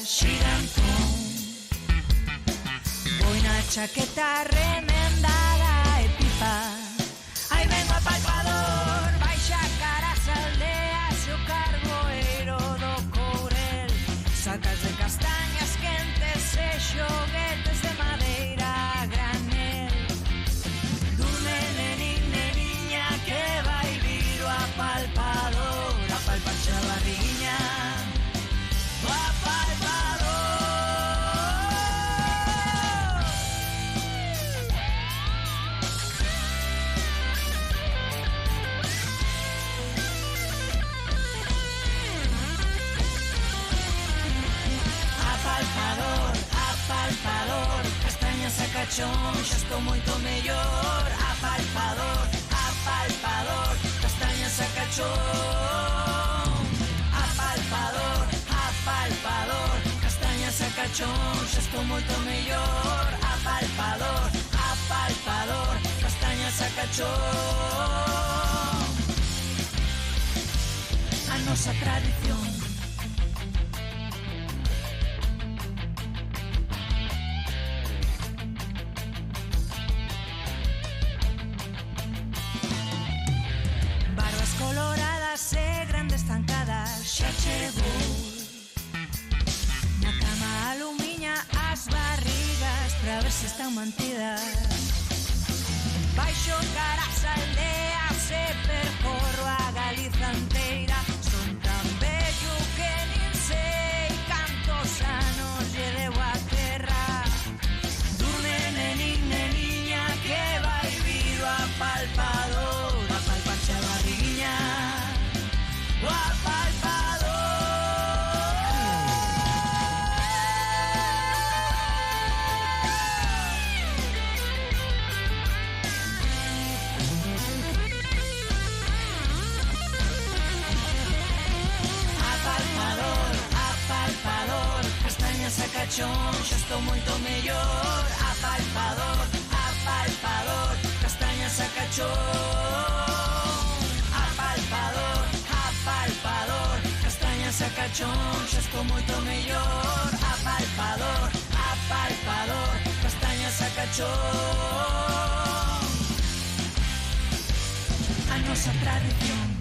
xigantón. Boina chaqueta remendada e pipa. Aí vengo a palpador, baixa cara as aldeas e o carboeiro do Courel. Sacas de castañas quentes e xoguetes de madeira a granel. Durme nenín, neniña, que vai vir o apalpador, apalparche a barriña. O apalpador. Apalpador, apalpador, castañas a cachón, xa estou moito mellor. Apalpador, apalpador, castañas a cachón. Apalpador, apalpador, castañas a cachón, xa estou moito mellor. Apalpador, apalpador, castañas a cachón. A nosa tradición. Coloradas e grandes zancadas xa chegou. Na cama alumiña as barrigas pra ver se están mantidas. Baixo caras aldeas e percorro a Galiza inteira. Son tan bello que nin sei cantos anos lle debo a terra. Durme nenín, neniña, que vai vir o apalpador, apalparche a barriña. O apalpador. Apalpador, apalpador, castañas a cachón, xa estou moito mellor. Apalpador, apalpador, castañas a cachón. Apalpador, apalpador, castañas a cachón, xa estou moito mellor. Apalpador, apalpador, castañas a cachón. A nosa tradición.